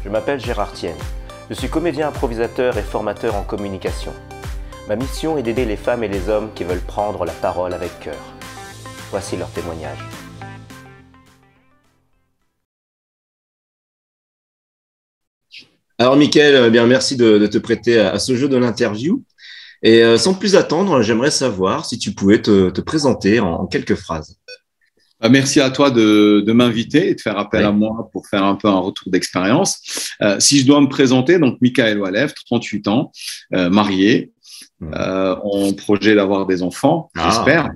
Je m'appelle Gérard Tienne. Je suis comédien improvisateur et formateur en communication. Ma mission est d'aider les femmes et les hommes qui veulent prendre la parole avec cœur. Voici leur témoignage. Alors, Mickaël, bien, merci de te prêter à ce jeu de l'interview. Et sans plus attendre, j'aimerais savoir si tu pouvais te présenter en quelques phrases. Merci à toi de m'inviter et de faire appel à moi pour faire un peu un retour d'expérience. Si je dois me présenter, donc Mickaël Walef, 38 ans, marié, en projet d'avoir des enfants, j'espère.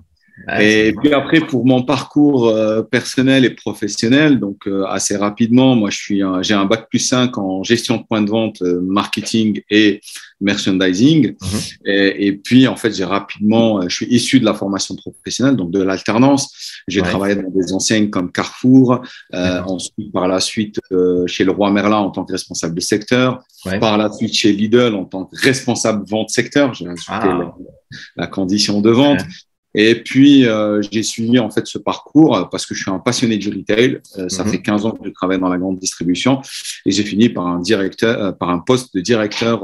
Et puis après, pour mon parcours personnel et professionnel, donc assez rapidement, moi j'ai un bac plus 5 en gestion de points de vente, marketing et merchandising. Et puis en fait, je suis issu de la formation professionnelle, donc de l'alternance. J'ai travaillé dans des enseignes comme Carrefour, ensuite par la suite chez Leroy Merlin en tant que responsable de secteur, par la suite chez Lidl en tant que responsable vente secteur. J'ai ajouté la condition de vente. Et puis, j'ai suivi en fait ce parcours parce que je suis un passionné du retail. Ça fait 15 ans que je travaille dans la grande distribution et j'ai fini par un poste de directeur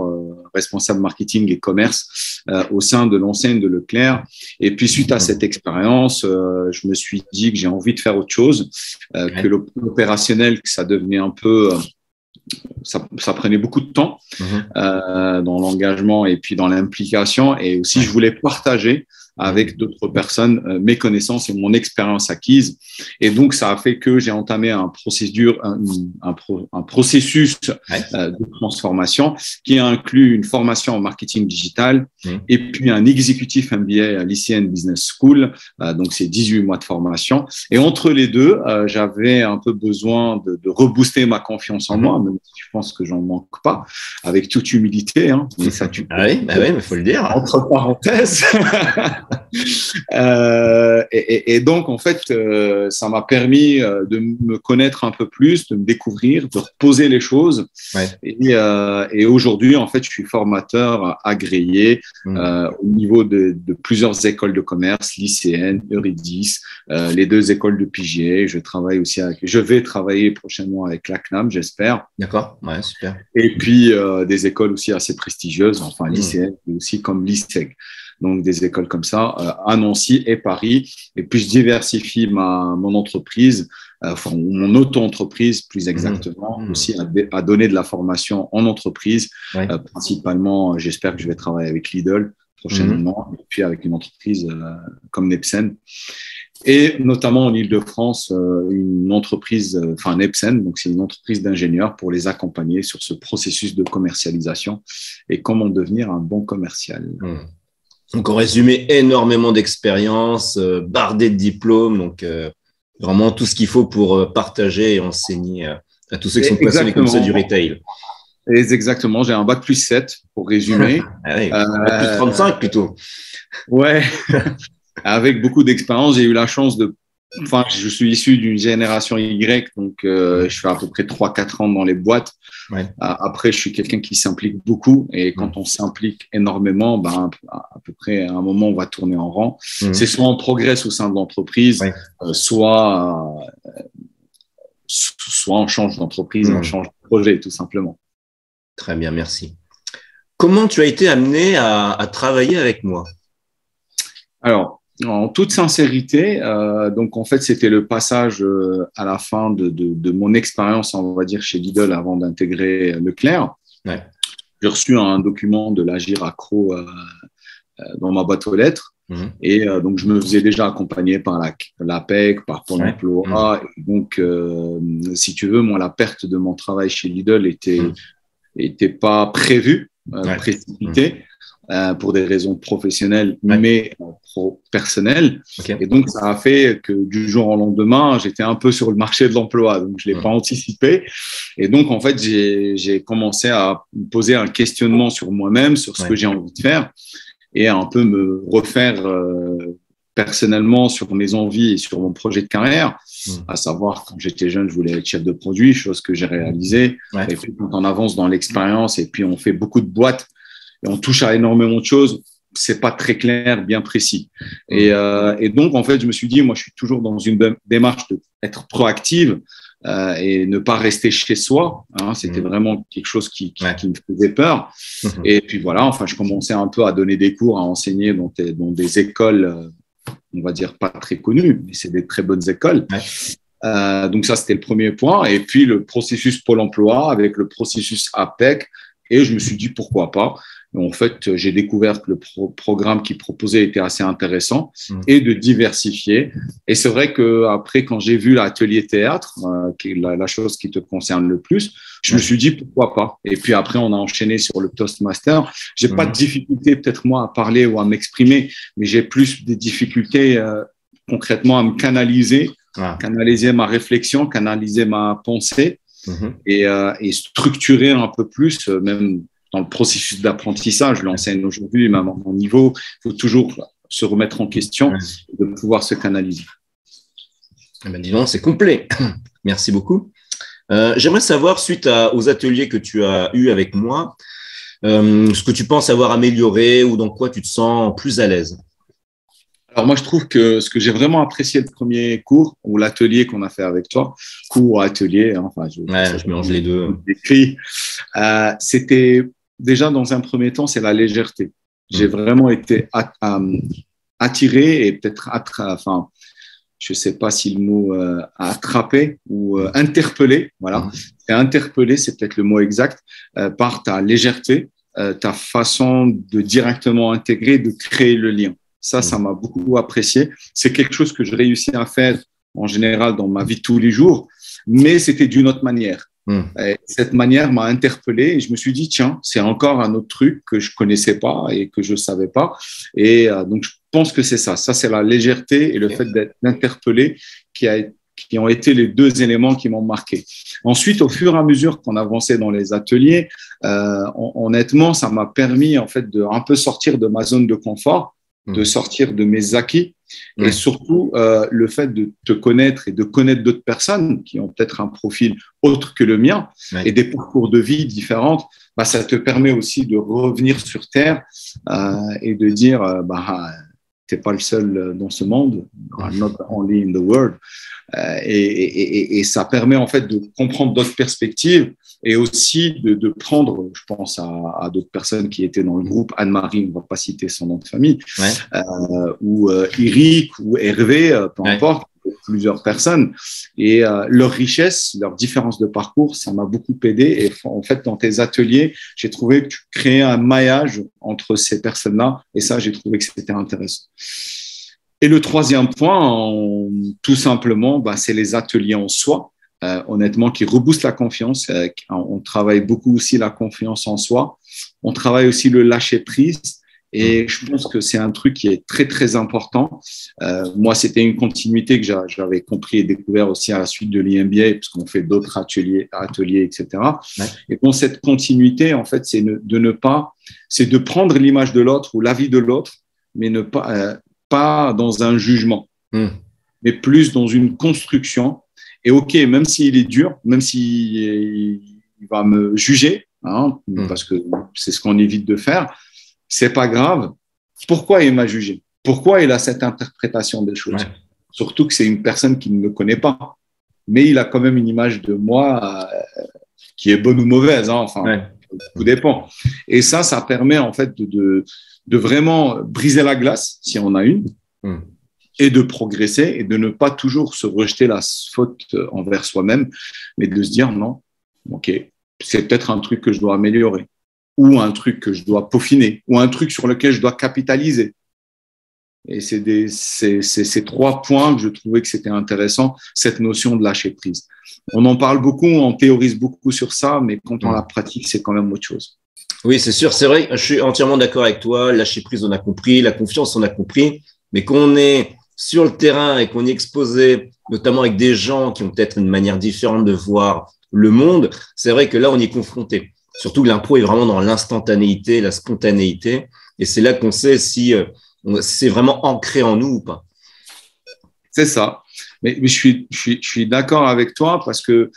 responsable marketing et commerce au sein de l'enseigne de Leclerc. Et puis, suite à cette expérience, je me suis dit que j'ai envie de faire autre chose, que l'opérationnel, que ça devenait un peu ça prenait beaucoup de temps dans l'engagement et puis dans l'implication. Et aussi, je voulais partager avec d'autres personnes mes connaissances et mon expérience acquise. Et donc, ça a fait que j'ai entamé un processus de transformation qui inclut une formation en marketing digital et puis un exécutif MBA à l'ICN Business School. Donc, c'est 18 mois de formation. Et entre les deux, j'avais un peu besoin de rebooster ma confiance en moi, même si je pense que j'en manque pas, avec toute humilité. Mais ça, oui, mais faut le dire. Entre parenthèses. Et donc, en fait, ça m'a permis de me connaître un peu plus, de me découvrir, de reposer les choses. Et aujourd'hui, en fait, je suis formateur agréé au niveau de plusieurs écoles de commerce, l'ICN, Euridis, les 2 écoles de PGA. Je vais travailler prochainement avec la CNAM, j'espère. D'accord, ouais, super. Et puis, des écoles aussi assez prestigieuses, enfin l'ICN, mais aussi comme l'ISEG. Donc, des écoles comme ça, à Nancy et Paris. Et puis, je diversifie mon entreprise, mon auto-entreprise plus exactement, aussi à donner de la formation en entreprise. Principalement, j'espère que je vais travailler avec Lidl prochainement, et puis avec une entreprise comme Nepsen. Et notamment en Île-de-France, une entreprise, Nepsen, donc c'est une entreprise d'ingénieurs pour les accompagner sur ce processus de commercialisation et comment devenir un bon commercial. Donc, en résumé, énormément d'expérience, bardé de diplômes, donc vraiment tout ce qu'il faut pour partager et enseigner à tous ceux qui sont passionnés comme ça du retail. Exactement, j'ai un bac plus 7 pour résumer. Bac plus 35 plutôt. Ouais, avec beaucoup d'expérience, j'ai eu la chance je suis issu d'une génération Y, donc je fais à peu près 3-4 ans dans les boîtes. Après, je suis quelqu'un qui s'implique beaucoup et quand on s'implique énormément, à peu près à un moment, on va tourner en rang. C'est soit on progresse au sein de l'entreprise, soit on change d'entreprise, on change de projet, tout simplement. Très bien, merci. Comment tu as été amené à travailler avec moi? Alors, en toute sincérité, donc en fait, c'était le passage à la fin de mon expérience, on va dire, chez Lidl avant d'intégrer Leclerc. J'ai reçu un document de l'Agir Accro dans ma boîte aux lettres. Et donc, je me faisais déjà accompagner par l'APEC, par Pôle emploi. Et donc, si tu veux, moi, la perte de mon travail chez Lidl était pas prévue, précipitée. Pour des raisons professionnelles, mais personnelles. Et donc, ça a fait que du jour au lendemain, j'étais un peu sur le marché de l'emploi. Donc, je ne l'ai pas anticipé. Et donc, en fait, j'ai commencé à me poser un questionnement sur moi-même, sur ce que j'ai envie de faire et à un peu me refaire personnellement sur mes envies et sur mon projet de carrière. À savoir, quand j'étais jeune, je voulais être chef de produit, chose que j'ai réalisée. Et puis, quand on avance dans l'expérience et puis on fait beaucoup de boîtes, et on touche à énormément de choses, c'est pas très clair, bien précis. Et donc, en fait, je me suis dit, moi, je suis toujours dans une démarche d'être proactive. et ne pas rester chez soi. Hein, c'était vraiment quelque chose qui me faisait peur. Et puis voilà, enfin, je commençais un peu à donner des cours, à enseigner dans des écoles, on va dire pas très connues, mais c'est des très bonnes écoles. Donc ça, c'était le premier point. Et puis le processus Pôle emploi avec le processus APEC. Et je me suis dit, pourquoi pas? En fait, j'ai découvert que le programme qui proposait était assez intéressant et de diversifier. Et c'est vrai qu'après, quand j'ai vu l'atelier théâtre, qui est la chose qui te concerne le plus, je me suis dit, pourquoi pas? Et puis après, on a enchaîné sur le Toastmaster. J'ai pas de difficulté, peut-être moi, à parler ou à m'exprimer, mais j'ai plus des difficultés concrètement à me canaliser, canaliser ma réflexion, canaliser ma pensée et structurer un peu plus, même dans le processus d'apprentissage. Je l'enseigne aujourd'hui, même à mon niveau, il faut toujours se remettre en question et de pouvoir se canaliser. Eh ben, dis donc, c'est complet. Merci beaucoup. J'aimerais savoir, suite aux ateliers que tu as eus avec moi, ce que tu penses avoir amélioré ou dans quoi tu te sens plus à l'aise. Alors moi, je trouve que ce que j'ai vraiment apprécié le premier cours ou l'atelier qu'on a fait avec toi, cours ou atelier, hein, enfin, je mélange les deux. C'était déjà dans un premier temps, c'est la légèreté. J'ai vraiment été attiré et peut-être je sais pas si le mot attrapé ou interpellé, voilà. Et interpellé, c'est peut-être le mot exact, par ta légèreté, ta façon de directement intégrer, de créer le lien. Ça m'a beaucoup apprécié. C'est quelque chose que je réussis à faire en général dans ma vie de tous les jours, mais c'était d'une autre manière. Et cette manière m'a interpellé et je me suis dit, tiens, c'est encore un autre truc que je connaissais pas et que je savais pas. Et donc, je pense que c'est ça. Ça, c'est la légèreté et le fait d'être interpellé qui ont été les deux éléments qui m'ont marqué. Ensuite, au fur et à mesure qu'on avançait dans les ateliers, honnêtement, ça m'a permis en fait de un peu sortir de ma zone de confort, de sortir de mes acquis et surtout le fait de te connaître et de connaître d'autres personnes qui ont peut-être un profil autre que le mien et des parcours de vie différents, bah, ça te permet aussi de revenir sur Terre et de dire t'es pas le seul dans ce monde, not only in the world, et ça permet en fait de comprendre d'autres perspectives et aussi de prendre, je pense à d'autres personnes qui étaient dans le groupe, Anne-Marie, on ne va pas citer son nom de famille, ou Eric ou Hervé, peu importe, plusieurs personnes, et leur richesse, leur différence de parcours, ça m'a beaucoup aidé. Et en fait, dans tes ateliers, j'ai trouvé que tu créais un maillage entre ces personnes-là, et ça, j'ai trouvé que c'était intéressant. Et le troisième point, tout simplement, c'est les ateliers en soi, honnêtement, qui reboostent la confiance. On travaille beaucoup aussi la confiance en soi. On travaille aussi le lâcher-prise. Et je pense que c'est un truc qui est très, très important. Moi, c'était une continuité que j'avais compris et découvert aussi à la suite de l'IMBA, parce qu'on fait d'autres ateliers, etc. Et dans cette continuité, en fait, c'est de prendre l'image de l'autre ou l'avis de l'autre, mais ne pas dans un jugement, mais plus dans une construction. Et OK, même s'il est dur, même s'il va me juger, parce que c'est ce qu'on évite de faire, c'est pas grave. Pourquoi il m'a jugé? Pourquoi il a cette interprétation des choses? Surtout que c'est une personne qui ne me connaît pas, mais il a quand même une image de moi qui est bonne ou mauvaise, tout dépend. Et ça permet en fait de vraiment briser la glace, si on a une, et de progresser et de ne pas toujours se rejeter la faute envers soi-même, mais de se dire non, OK, c'est peut-être un truc que je dois améliorer, ou un truc que je dois peaufiner, ou un truc sur lequel je dois capitaliser. Et c'est ces trois points que je trouvais que c'était intéressant, cette notion de lâcher prise. On en parle beaucoup, on théorise beaucoup sur ça, mais quand on la pratique, c'est quand même autre chose. Oui, c'est sûr, c'est vrai, je suis entièrement d'accord avec toi. Lâcher prise, on a compris, la confiance, on a compris, mais quand on est sur le terrain et qu'on est exposé, notamment avec des gens qui ont peut-être une manière différente de voir le monde, c'est vrai que là, on y est confronté. Surtout que l'impro est vraiment dans l'instantanéité, la spontanéité. Et c'est là qu'on sait si c'est vraiment ancré en nous ou pas. C'est ça. Mais je suis d'accord avec toi parce que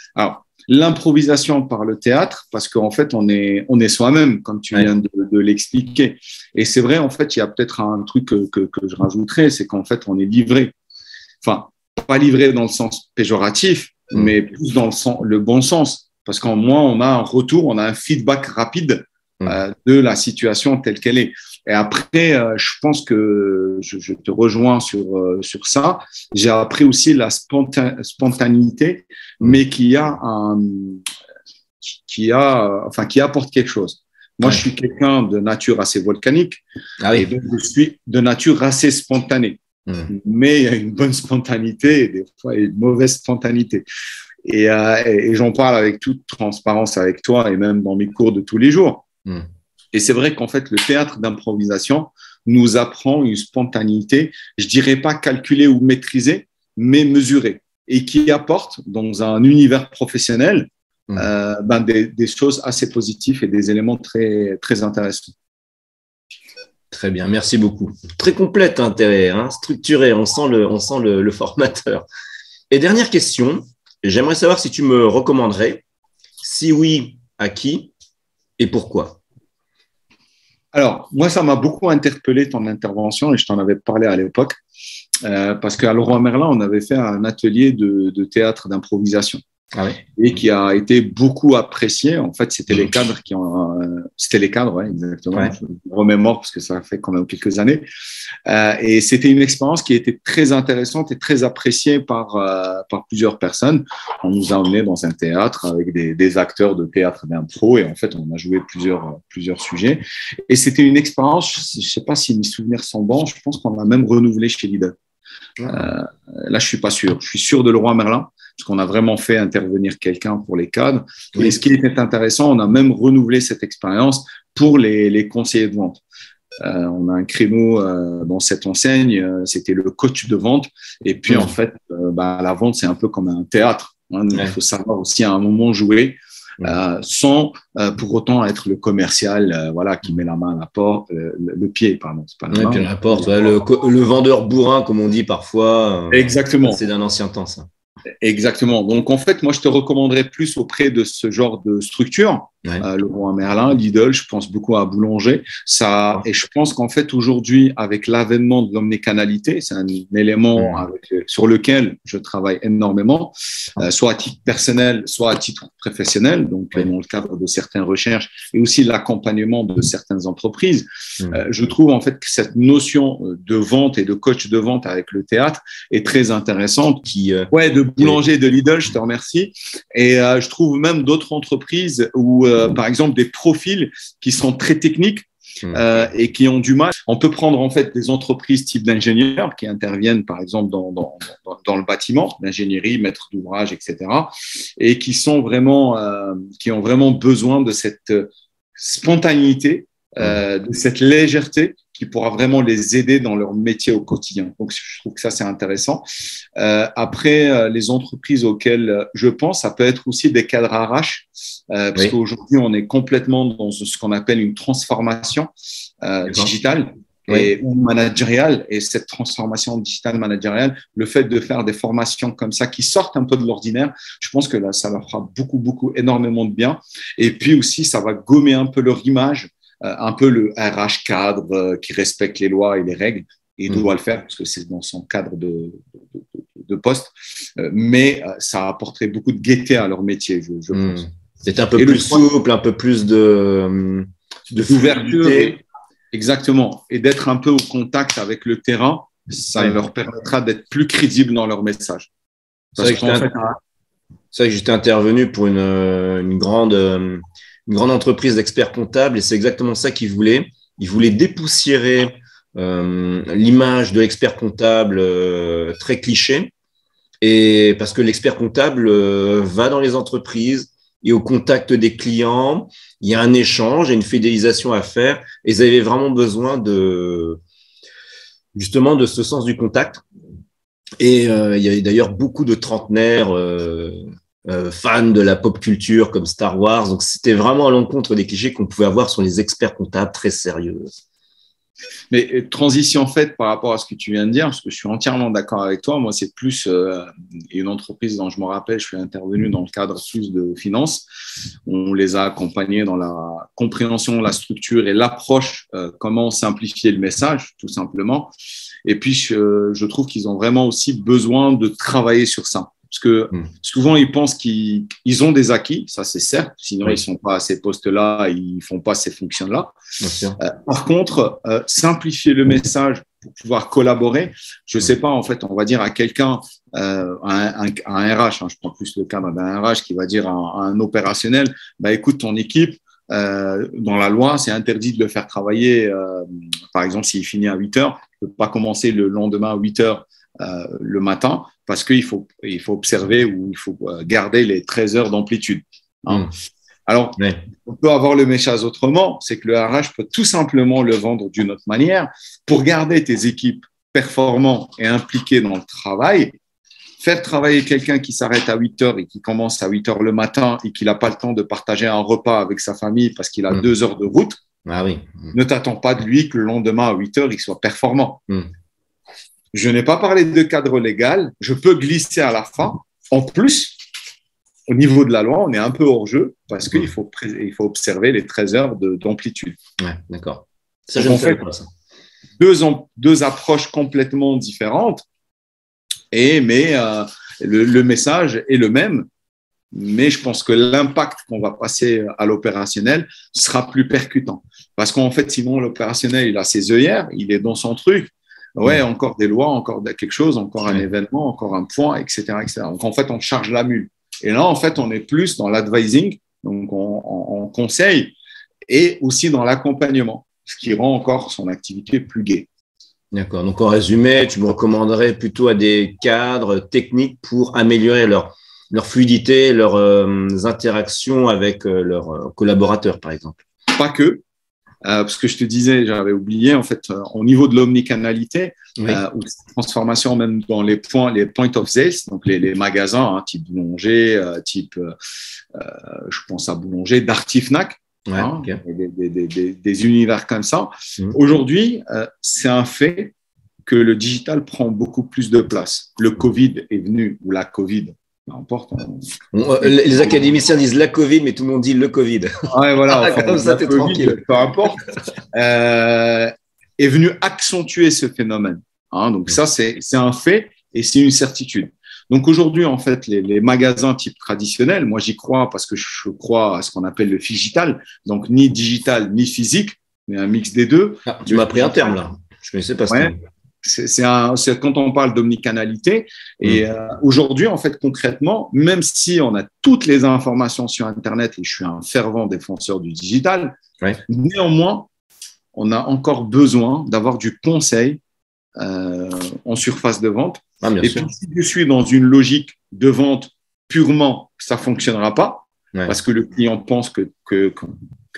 l'improvisation par le théâtre, parce qu'en fait, on est soi-même, comme tu viens de l'expliquer. Et c'est vrai, en fait, il y a peut-être un truc que je rajouterais, c'est qu'en fait, on est livré. Enfin, pas livré dans le sens péjoratif, mais plus dans le bon sens. Parce qu'en moins, on a un retour, on a un feedback rapide de la situation telle qu'elle est. Et après, je pense que je te rejoins sur ça. J'ai appris aussi la spontanéité, mais qui apporte quelque chose. Moi, je suis quelqu'un de nature assez volcanique et donc je suis de nature assez spontanée. Mais il y a une bonne spontanéité et des fois une mauvaise spontanéité. Et j'en parle avec toute transparence avec toi et même dans mes cours de tous les jours. Et c'est vrai qu'en fait, le théâtre d'improvisation nous apprend une spontanéité, je dirais pas calculée ou maîtrisée, mais mesurée, et qui apporte dans un univers professionnel des choses assez positives et des éléments très, très intéressants. Très bien, merci beaucoup. Très complète, structuré, on sent le formateur. Et dernière question, j'aimerais savoir si tu me recommanderais. Si oui, à qui et pourquoi? Alors, moi, ça m'a beaucoup interpellé ton intervention et je t'en avais parlé à l'époque parce qu'à Leroy Merlin, on avait fait un atelier de théâtre d'improvisation. Et qui a été beaucoup apprécié. En fait, c'était les cadres c'était les cadres, ouais, exactement. Ouais. Je me remémore parce que ça fait quand même quelques années. Et c'était une expérience qui était très intéressante et très appréciée par plusieurs personnes. On nous a emmenés dans un théâtre avec des acteurs de théâtre d'impro et en fait, on a joué plusieurs sujets. Et c'était une expérience, je sais pas si mes souvenirs sont bons, je pense qu'on a même renouvelé chez Lidl. Là, je suis pas sûr. Je suis sûr de Leroy Merlin. Parce qu'on a vraiment fait intervenir quelqu'un pour les cadres. Et ce qui était intéressant, on a même renouvelé cette expérience pour les conseillers de vente. On a un créneau dans cette enseigne, c'était le coach de vente. Et puis, en fait, la vente, c'est un peu comme un théâtre. Il faut savoir aussi à un moment jouer sans pour autant être le commercial qui met la main à la porte, le pied, pardon. C'est pas la main, puis la porte, le vendeur bourrin, comme on dit parfois. Exactement. C'est d'un ancien temps, ça. Exactement. Donc, en fait, moi, je te recommanderais plus auprès de ce genre de structure. Leroy Merlin, Lidl, je pense beaucoup à Boulanger. Et je pense qu'en fait, aujourd'hui, avec l'avènement de l'omnicanalité, c'est un élément sur lequel je travaille énormément, soit à titre personnel, soit à titre professionnel, donc dans le cadre de certaines recherches et aussi l'accompagnement de certaines entreprises. Je trouve en fait que cette notion de vente et de coach de vente avec le théâtre est très intéressante. De Boulanger, de Lidl, je te remercie. Et je trouve même d'autres entreprises où par exemple, des profils qui sont très techniques et qui ont du mal. On peut prendre en fait des entreprises type d'ingénieurs qui interviennent par exemple dans le bâtiment, l'ingénierie, maître d'ouvrage, etc. et qui sont vraiment, qui ont vraiment besoin de cette spontanéité, de cette légèreté qui pourra vraiment les aider dans leur métier au quotidien. Donc, je trouve que ça, c'est intéressant. Après, les entreprises auxquelles je pense, ça peut être aussi des cadres RH, parce qu'aujourd'hui, on est complètement dans ce qu'on appelle une transformation digitale ou managériale. Et cette transformation digitale managériale, le fait de faire des formations comme ça qui sortent un peu de l'ordinaire, je pense que là, ça leur fera énormément de bien. Et puis aussi, ça va gommer un peu leur image, un peu le RH cadre qui respecte les lois et les règles, et il doit le faire parce que c'est dans son cadre de poste, mais ça apporterait beaucoup de gaieté à leur métier, je pense. C'est un peu plus souple, un peu plus d'ouverture. Exactement, et d'être un peu au contact avec le terrain, ça leur permettra d'être plus crédibles dans leur message. C'est vrai que j'étais intervenu pour une grande entreprise d'experts comptables et c'est exactement ça qu'ils voulaient. Ils voulaient dépoussiérer l'image de l'expert comptable très cliché, et parce que l'expert comptable va dans les entreprises et au contact des clients, il y a un échange et une fidélisation à faire, et ils avaient vraiment besoin justement de ce sens du contact. Et il y a d'ailleurs beaucoup de trentenaires fans de la pop culture comme Star Wars, donc c'était vraiment à l'encontre des clichés qu'on pouvait avoir sur les experts comptables très sérieux. Mais transition faite par rapport à ce que tu viens de dire, parce que je suis entièrement d'accord avec toi. Moi, c'est plus une entreprise dont je me rappelle, je suis intervenu dans le cadre plus de finance. On les a accompagnés dans la compréhension, la structure et l'approche, comment simplifier le message, tout simplement. Et puis, je trouve qu'ils ont vraiment aussi besoin de travailler sur ça. parce que souvent ils pensent qu'ils ont des acquis, ça c'est certes, sinon ils sont pas à ces postes-là, ils font pas ces fonctions-là. Par contre, simplifier le message pour pouvoir collaborer, je sais pas, en fait, on va dire à quelqu'un, un RH, je prends plus le cas d'un RH qui va dire à un opérationnel, bah écoute, ton équipe, dans la loi, c'est interdit de le faire travailler, par exemple, s'il finit à 8 heures, il ne peut pas commencer le lendemain à 8 heures le matin parce qu'il faut observer ou il faut garder les 13 heures d'amplitude. Alors, on peut avoir le message autrement, c'est que le RH peut tout simplement le vendre d'une autre manière. Pour garder tes équipes performantes et impliquées dans le travail, faire travailler quelqu'un qui s'arrête à 8 heures et qui commence à 8 heures le matin et qui n'a pas le temps de partager un repas avec sa famille parce qu'il a 2 heures de route, ne t'attends pas de lui que le lendemain à 8 heures, il soit performant. Je n'ai pas parlé de cadre légal, je peux glisser à la fin. En plus, au niveau de la loi, on est un peu hors jeu parce qu'il faut observer les 13 heures d'amplitude. D'accord. Ça, je ne sais pas ça. Deux approches complètement différentes. Mais le message est le même, mais je pense que l'impact qu'on va passer à l'opérationnel sera plus percutant. Parce qu'en fait, sinon, l'opérationnel, il a ses œillères, il est dans son truc. Encore des lois, encore quelque chose, encore un événement, encore un point, etc., etc. Donc, en fait, on charge la mule. Et là, en fait, on est plus dans l'advising, donc on conseille, et aussi dans l'accompagnement, ce qui rend encore son activité plus gaie. D'accord. Donc, en résumé, tu me recommanderais plutôt à des cadres techniques pour améliorer leur fluidité, leurs interactions avec leurs collaborateurs, par exemple. Pas que, parce que je te disais, j'avais oublié, en fait, au niveau de l'omnicanalité, ou transformation même dans les point of sales, donc les magasins, type boulanger, je pense à boulanger, Darty Fnac, des univers comme ça. Aujourd'hui, c'est un fait que le digital prend beaucoup plus de place. Le Covid est venu, ou la Covid, peu importe. Les académiciens disent la Covid, mais tout le monde dit le Covid. Voilà. Comme ça, t'es tranquille. Peu importe. Est venu accentuer ce phénomène. Donc ça, c'est un fait et c'est une certitude. Donc aujourd'hui, en fait, les magasins type traditionnels, moi j'y crois parce que je crois à ce qu'on appelle le figital, donc ni digital ni physique, mais un mix des deux. Tu m'as pris un terme là, je ne connaissais pas ce terme. C'est quand on parle d'omnicanalité. Et aujourd'hui, en fait, concrètement, même si on a toutes les informations sur Internet, et je suis un fervent défenseur du digital, néanmoins, on a encore besoin d'avoir du conseil en surface de vente. Et puis, si je suis dans une logique de vente purement, ça ne fonctionnera pas parce que le client pense que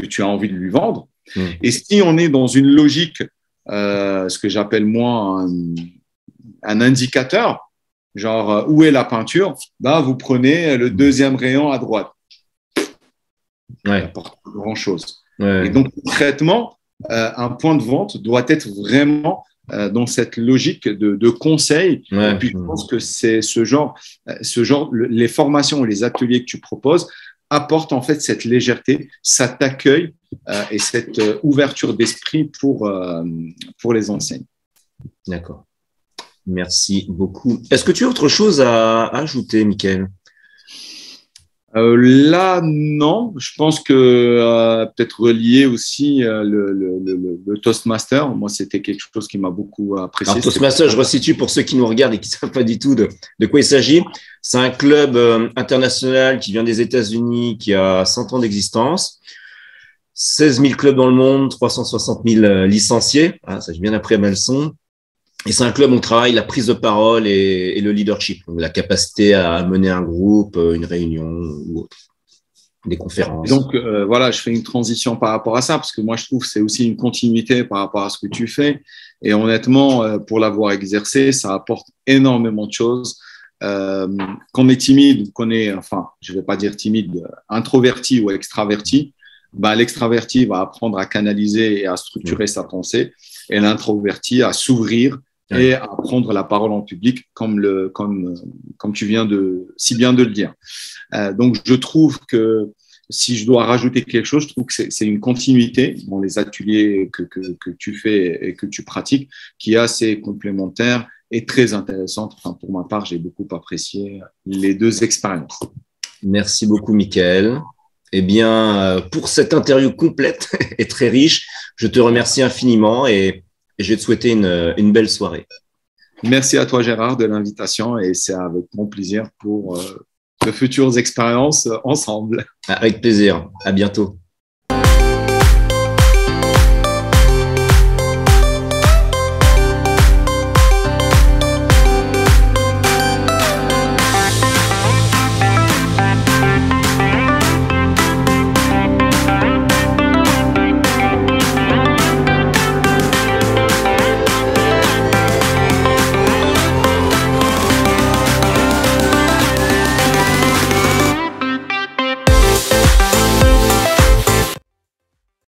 tu as envie de lui vendre. Et si on est dans une logique, ce que j'appelle moi un indicateur, genre où est la peinture, vous prenez le deuxième rayon à droite. Ça n'apporte pas grand-chose. Et donc, concrètement, un point de vente doit être vraiment dans cette logique de conseil. Et puis, je pense que c'est ce genre, les formations ou les ateliers que tu proposes apportent en fait cette légèreté, cet accueil et cette ouverture d'esprit pour les enseignes. D'accord. Merci beaucoup. Est-ce que tu as autre chose à ajouter, Mickaël ? Là, non. Je pense que peut-être relié aussi le Toastmaster. Moi, c'était quelque chose qui m'a beaucoup apprécié. Alors, Toastmaster, je resitue pour ceux qui nous regardent et qui ne savent pas du tout de quoi il s'agit. C'est un club international qui vient des États-Unis, qui a 100 ans d'existence. 16 000 clubs dans le monde, 360 000 licenciés. Ça, j'ai bien appris à ma leçon. Et c'est un club où on travaille la prise de parole et le leadership, donc la capacité à mener un groupe, une réunion ou autre, des conférences. Et donc, voilà, je fais une transition par rapport à ça, parce que moi, je trouve que c'est aussi une continuité par rapport à ce que tu fais. Et honnêtement, pour l'avoir exercé, ça apporte énormément de choses. Qu'on est timide, je ne vais pas dire timide, introverti ou extraverti, l'extraverti va apprendre à canaliser et à structurer sa pensée, et l'introverti à s'ouvrir et à prendre la parole en public, comme tu viens si bien de le dire. Donc, je trouve que si je dois rajouter quelque chose, je trouve que c'est une continuité dans les ateliers que tu fais et que tu pratiques, qui est assez complémentaire et très intéressante. Enfin, pour ma part, j'ai beaucoup apprécié les deux expériences. Merci beaucoup, Michael. Eh bien, pour cette interview complète et très riche, je te remercie infiniment et je vais te souhaiter une belle soirée. Merci à toi, Gérard, de l'invitation et c'est avec grand plaisir pour de futures expériences ensemble. Avec plaisir. À bientôt.